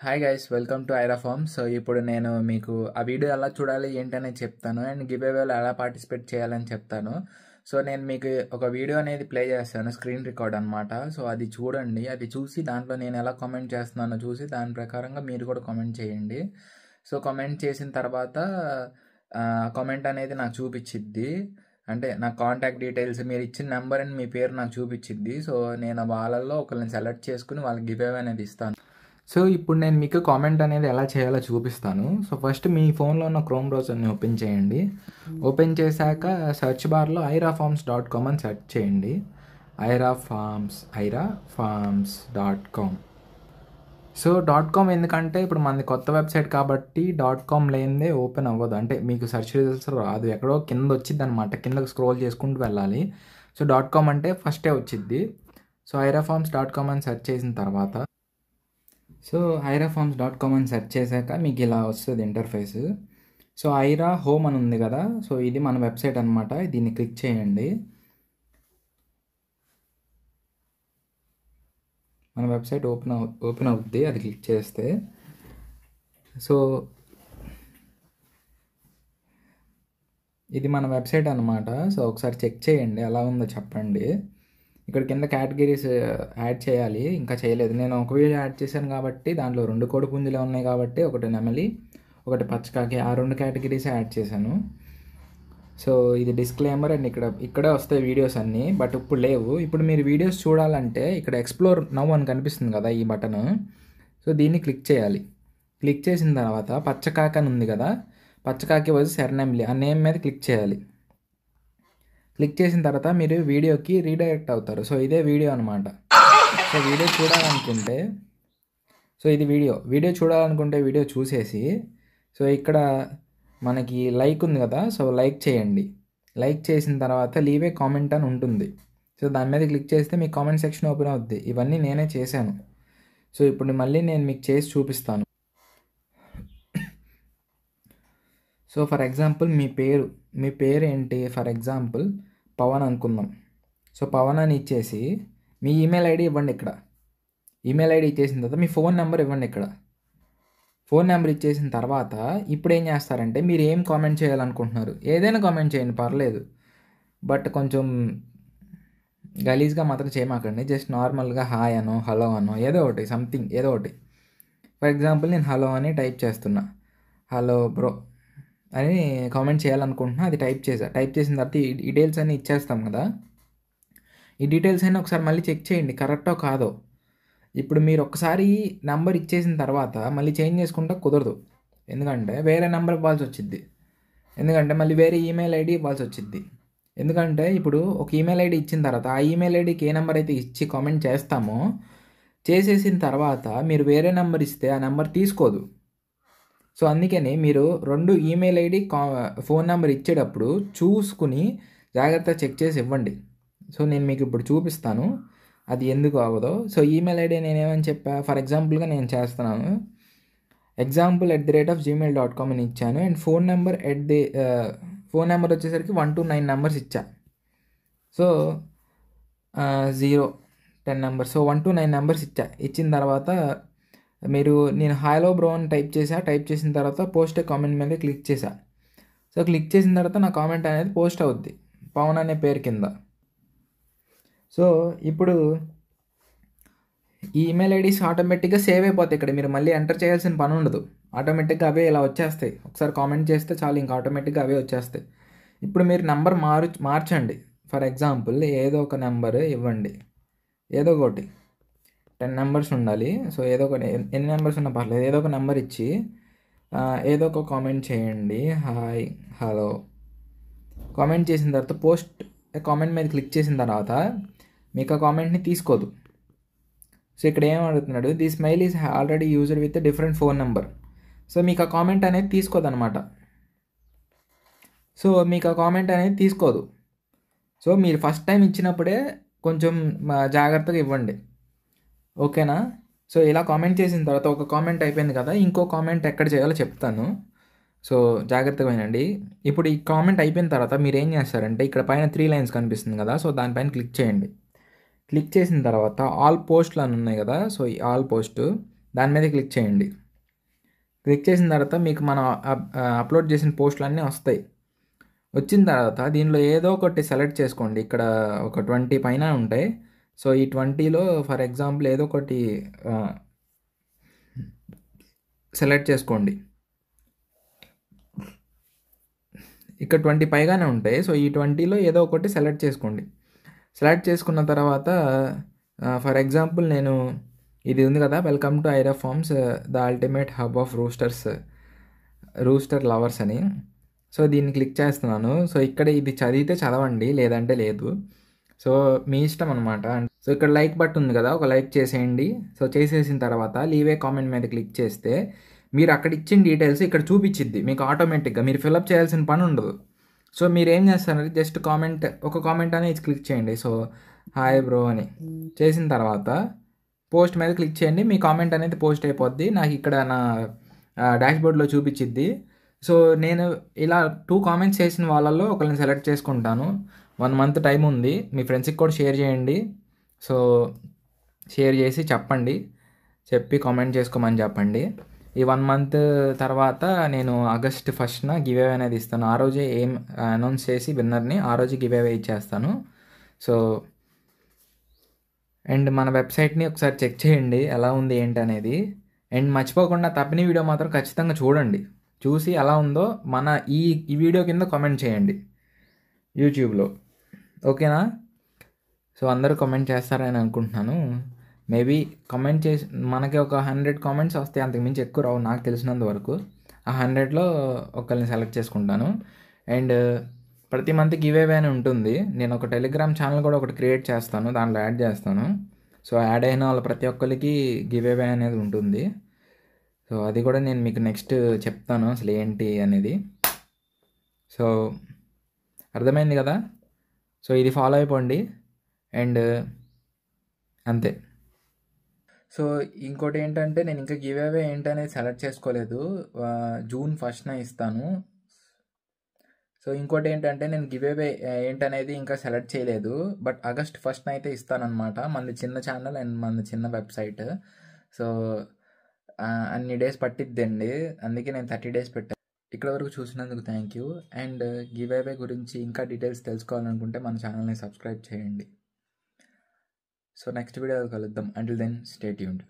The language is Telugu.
Hi guys, welcome to Aira farm. So ఇప్పుడు నేను మీకు ఆ వీడియో ఎలా చూడాలి ఏంటనేది చెప్తాను అండ్ గివ్ అవేలో ఎలా పార్టిసిపేట్ చేయాలని చెప్తాను. సో నేను మీకు ఒక వీడియో అనేది ప్లే చేస్తాను, స్క్రీన్ రికార్డ్ అనమాట. సో అది చూడండి, అది చూసి దాంట్లో నేను ఎలా కామెంట్ చేస్తున్నానో చూసి దాని ప్రకారంగా మీరు కూడా కామెంట్ చేయండి. సో కామెంట్ చేసిన తర్వాత కామెంట్ అనేది నాకు చూపించిద్ది, అంటే నా కాంటాక్ట్ డీటెయిల్స్, మీరు ఇచ్చిన నెంబర్ అండ్ మీ పేరు నాకు చూపించిద్ది. సో నేను వాళ్ళల్లో ఒకరిని సెలెక్ట్ చేసుకుని వాళ్ళకి గివ్ అవే అనేది ఇస్తాను. సో ఇప్పుడు నేను మీకు కామెంట్ అనేది ఎలా చేయాలో చూపిస్తాను. సో ఫస్ట్ మీ ఫోన్లో ఉన్న క్రోమ్ బ్రౌజర్ని ఓపెన్ చేయండి. ఓపెన్ చేశాక సెర్చ్ బార్లో airafarms.com అని సెర్చ్ చేయండి. airafarms.com. సో .com ఎందుకంటే ఇప్పుడు మనది కొత్త వెబ్సైట్ కాబట్టి .com లేనిదే ఓపెన్ అవ్వదు, అంటే మీకు సెర్చ్ రిజల్ట్స్ రాదు, ఎక్కడో కింద వచ్చింది అనమాట, కిందకి స్క్రోల్ చేసుకుంటూ వెళ్ళాలి. సో .com అంటే ఫస్టే వచ్చిద్ది. సో airafarms.com అని సెర్చ్ చేసిన తర్వాత airafarms.com అని సెర్చ్ చేశాక మీకు ఇలా వస్తుంది ఇంటర్ఫేస్. సో ఐరా హోమ్ అని ఉంది కదా, సో ఇది మన వెబ్సైట్ అనమాట. దీన్ని క్లిక్ చేయండి. మన వెబ్సైట్ ఓపెన్ అవుద్ది అది క్లిక్ చేస్తే. సో ఇది మన వెబ్సైట్ అనమాట. సో ఒకసారి చెక్ చేయండి ఎలా ఉందో చెప్పండి. ఇక్కడ కింద కేటగిరీస్ యాడ్ చేయాలి, ఇంకా చేయలేదు. నేను ఒక వీడియో యాడ్ చేశాను కాబట్టి దాంట్లో 2 కోడిపుంజులే ఉన్నాయి కాబట్టి, ఒకటి నెమలి ఒకటి పచ్చకాకి, ఆ 2 కేటగిరీస్ యాడ్ చేశాను. సో ఇది డిస్క్లైమర్ అండ్ ఇక్కడే వస్తాయి వీడియోస్ అన్నీ, బట్ ఇప్పుడు లేవు. ఇప్పుడు మీరు వీడియోస్ చూడాలంటే ఇక్కడ ఎక్స్ప్లోర్ నౌ అని కనిపిస్తుంది కదా ఈ బటన్, సో దీన్ని క్లిక్ చేయాలి. క్లిక్ చేసిన తర్వాత పచ్చకాకి అని ఉంది కదా, పచ్చకాకి వచ్చి సెర్నెమ్లీ ఆ నేమ్ మీద క్లిక్ చేయాలి. క్లిక్ చేసిన తర్వాత మీరు వీడియోకి రీడైరెక్ట్ అవుతారు. సో ఇదే వీడియో అనమాట. సో వీడియో చూడాలనుకుంటే, సో ఇది వీడియో చూడాలనుకుంటే వీడియో చూసేసి, సో ఇక్కడ మనకి లైక్ ఉంది కదా, సో లైక్ చేయండి. లైక్ చేసిన తర్వాత లీవ్ ఏ కామెంట్ అని ఉంటుంది. సో దాని మీద క్లిక్ చేస్తే మీ కామెంట్ సెక్షన్ ఓపెన్ అవుద్ది. ఇవన్నీ నేనే చేశాను. సో ఇప్పుడు మళ్ళీ నేను మీకు చేసి చూపిస్తాను. సో ఫర్ ఎగ్జాంపుల్ మీ పేరు ఏంటి, ఫర్ ఎగ్జాంపుల్ పవన్ అనుకుందాం. సో పవన్ అని ఇచ్చేసి మీ ఈమెయిల్ ఐడి ఇవ్వండి. ఇక్కడ ఈమెయిల్ ఐడి ఇచ్చేసిన తర్వాత మీ ఫోన్ నెంబర్ ఇవ్వండి. ఇక్కడ ఫోన్ నెంబర్ ఇచ్చేసిన తర్వాత ఇప్పుడు ఏం చేస్తారంటే, మీరు ఏం కామెంట్ చేయాలనుకుంటున్నారు ఏదైనా కామెంట్ చేయండి, పర్లేదు, బట్ కొంచెం గలీజ్గా మాత్రం చేయమాకండి. జస్ట్ నార్మల్గా హాయ్ అనో హలో అనో ఏదో ఒకటి, సంథింగ్ ఏదో ఒకటి. ఫర్ ఎగ్జాంపుల్ నేను హలో అని టైప్ చేస్తున్నా, హలో బ్రో అని కామెంట్ చేయాలనుకుంటున్నా. అది టైప్ చేసిన తర్వాత ఈ డీటెయిల్స్ అన్నీ ఇచ్చేస్తాం కదా, ఈ డీటెయిల్స్ అన్నీ ఒకసారి మళ్ళీ చెక్ చేయండి కరెక్టో కాదో. ఇప్పుడు మీరు ఒకసారి నెంబర్ ఇచ్చేసిన తర్వాత మళ్ళీ చేంజ్ చేసుకుంటే కుదరదు, ఎందుకంటే వేరే నెంబర్ ఇవ్వాల్సి వచ్చిద్ది, ఎందుకంటే మళ్ళీ వేరే ఈమెయిల్ ఐడి ఇవ్వాల్సి వచ్చిద్ది. ఎందుకంటే ఇప్పుడు ఒక ఈమెయిల్ ఐడి ఇచ్చిన తర్వాత ఆ ఈమెయిల్ ఐడికి ఏ నెంబర్ అయితే ఇచ్చి కామెంట్ చేస్తామో, చేసేసిన తర్వాత మీరు వేరే నెంబర్ ఇస్తే ఆ నెంబర్ తీసుకోదు. సో అందుకని మీరు 2 ఈమెయిల్ ఐడి ఫోన్ నెంబర్ ఇచ్చేటప్పుడు చూసుకుని జాగ్రత్తగా చెక్ చేసి ఇవ్వండి. సో నేను మీకు ఇప్పుడు చూపిస్తాను అది ఎందుకు అవ్వదో. సో ఈమెయిల్ ఐడి నేనేమని చెప్పా, ఫర్ ఎగ్జాంపుల్గా నేను చేస్తున్నాను, example@gmail.com అని ఇచ్చాను. అండ్ ఫోన్ నెంబర్ వచ్చేసరికి 1 to 9 నెంబర్స్ ఇచ్చా. So 0 10 numbers, so 1 to 9 numbers ఇచ్చిన తర్వాత నేను హలో బ్రో అని టైప్ చేసిన తర్వాత పోస్ట్ కామెంట్ మీద క్లిక్ చేశా. సో క్లిక్ చేసిన తర్వాత నా కామెంట్ అనేది పోస్ట్ అవుద్ది పవన్ అనే పేరు కింద. సో ఇప్పుడు ఈ ఈమెయిల్ ఐడీస్ ఆటోమేటిక్గా సేవ్ అయిపోతాయి. ఇక్కడ మీరు మళ్ళీ ఎంటర్ చేయాల్సిన పని ఉండదు, ఆటోమేటిక్గా అవే ఇలా వచ్చేస్తాయి. ఒకసారి కామెంట్ చేస్తే చాలు, ఇంకా ఆటోమేటిక్గా అవే వచ్చేస్తాయి. ఇప్పుడు మీరు నెంబర్ మార్చండి. ఫర్ ఎగ్జాంపుల్ ఏదో ఒక నెంబర్ ఇవ్వండి, ఏదో ఒకటి 10 నెంబర్స్ ఉండాలి. సో ఏదో ఒక ఎన్ని నెంబర్స్ ఉన్నా పర్లేదు, ఏదో ఒక నెంబర్ ఇచ్చి ఏదో ఒక కామెంట్ చేయండి, హాయ్ హలో. కామెంట్ చేసిన తర్వాత పోస్ట్ కామెంట్ మీద క్లిక్ చేసిన తర్వాత మీకు ఆ కామెంట్ని తీసుకోదు. సో ఇక్కడ ఏం అడుగుతున్నాడు, the smile is already used with different phone number. So మీకు ఆ కామెంట్ అనేది తీసుకోదు అనమాట. సో మీరు ఫస్ట్ టైం ఇచ్చినప్పుడే కొంచెం జాగ్రత్తగా ఇవ్వండి, ఓకేనా. సో ఇలా కామెంట్ చేసిన తర్వాత ఒక కామెంట్ అయిపోయింది కదా, ఇంకో కామెంట్ ఎక్కడ చేయాలో చెప్తాను. సో జాగ్రత్తగా వినండి. ఇప్పుడు ఈ కామెంట్ అయిపోయిన తర్వాత మీరు ఏం చేస్తారంటే, ఇక్కడ పైన 3 లైన్స్ కనిపిస్తుంది కదా, సో దానిపైన క్లిక్ చేయండి. క్లిక్ చేసిన తర్వాత ఆల్ పోస్ట్లు అని ఉన్నాయి కదా, సో ఈ ఆల్ పోస్ట్ దాని మీద క్లిక్ చేయండి. క్లిక్ చేసిన తర్వాత మీకు మనం అప్లోడ్ చేసిన పోస్టులు అన్నీ వస్తాయి. వచ్చిన తర్వాత దీనిలో ఏదో ఒకటి సెలెక్ట్ చేసుకోండి. ఇక్కడ ఒక 20 పైన ఉంటాయి. సో ఈ 20లో ఫర్ ఎగ్జాంపుల్ ఏదో ఒకటి సెలెక్ట్ చేసుకోండి. ఇక్కడ 20 పైగానే ఉంటాయి. సో ఈ 20లో ఏదో ఒకటి సెలెక్ట్ చేసుకోండి. సెలెక్ట్ చేసుకున్న తర్వాత ఫర్ ఎగ్జాంపుల్ నేను ఇది ఉంది కదా, welcome to Aira farms the ultimate hub of rooster lovers అని. సో దీన్ని క్లిక్ చేస్తున్నాను. సో ఇక్కడ ఇది చదివితే చదవండి, లేదంటే లేదు. సో మీ ఇష్టం అనమాట. సో ఇక్కడ లైక్ బటన్ ఉంది కదా, ఒక లైక్ చేసేయండి. సో చేసేసిన తర్వాత లీవే కామెంట్ మీద క్లిక్ చేస్తే మీరు అక్కడ ఇచ్చిన డీటెయిల్స్ ఇక్కడ చూపించిద్ది మీకు ఆటోమేటిక్గా. మీరు ఫిల్అప్ చేయాల్సిన పని ఉండదు. సో మీరు ఏం చేస్తారంటే జస్ట్ ఒక కామెంట్ అనేది క్లిక్ చేయండి. సో హాయ్ బ్రో అని చేసిన తర్వాత పోస్ట్ మీద క్లిక్ చేయండి. మీ కామెంట్ అనేది పోస్ట్ అయిపోద్ది. నాకు ఇక్కడ నా డాష్బోర్డ్లో చూపించిద్ది. సో నేను ఇలా 2 కామెంట్స్ చేసిన వాళ్ళల్లో ఒకరిని సెలెక్ట్ చేసుకుంటాను. 1 మంత్ టైం ఉంది. మీ ఫ్రెండ్స్కి కూడా షేర్ చేయండి. సో షేర్ చేసి చెప్పి కామెంట్ చేసుకోమని చెప్పండి. ఈ 1 మంత్ తర్వాత నేను ఆగస్ట్ 1న గివ్ అవే అనేది ఇస్తాను. ఆ రోజే అనౌన్స్ చేసి విన్నర్ని ఆ రోజు గివ్ అవే ఇచ్చేస్తాను. సో అండ్ మన వెబ్సైట్ని ఒకసారి చెక్ చేయండి ఎలా ఉంది ఏంటి అనేది. అండ్ మర్చిపోకుండా తప్పని వీడియో మాత్రం ఖచ్చితంగా చూడండి. చూసి ఎలా ఉందో మన ఈ వీడియో కింద కామెంట్ చేయండి యూట్యూబ్లో. ఓకేనా? సో అందరూ కామెంట్ చేస్తారని అనుకుంటున్నాను. మేబీ కామెంట్ చేసి మనకి ఒక 100 కామెంట్స్ వస్తాయి, అంతకుమించి ఎక్కువ రావు నాకు తెలిసినంత వరకు. ఆ 100లో ఒకరిని సెలెక్ట్ చేసుకుంటాను. అండ్ ప్రతి మంత్ గివ్ అవే అని ఉంటుంది. నేను ఒక టెలిగ్రామ్ ఛానల్ కూడా ఒకటి క్రియేట్ చేస్తాను, దాంట్లో యాడ్ చేస్తాను. సో యాడ్ అయిన వాళ్ళు ప్రతి ఒక్కరికి గివ్ అవే అనేది ఉంటుంది. సో అది కూడా నేను మీకు నెక్స్ట్ చెప్తాను అసలు ఏంటి అనేది. సో అర్థమైంది కదా? సో ఇది ఫాలో అయిపోండి. అండ్ అంతే. సో ఇంకోటి ఏంటంటే నేను ఇంకా గివ్ అవే ఏంటనేది సెలెక్ట్ చేసుకోలేదు. జూన్ 1న ఇస్తాను. సో ఇంకోటి ఏంటంటే నేను గివ్ అవే ఏంటనేది ఇంకా సెలెక్ట్ చేయలేదు. బట్ ఆగస్ట్ 1న అయితే ఇస్తానన్నమాట. మనది చిన్న ఛానల్ అండ్ మనది చిన్న వెబ్సైట్. సో అన్ని డేస్ పట్టిద్దండి. అందుకే నేను 30 డేస్ పెట్టాను. ఇక్కడ వరకు చూసినందుకు thank you. And give away గురించి ఇంకా డీటెయిల్స్ తెలుసుకోవాలనుకుంటే మన ఛానల్ని సబ్స్క్రైబ్ చేయండి. సో నెక్స్ట్ వీడియోలో కలుద్దాం. Until then stay tuned.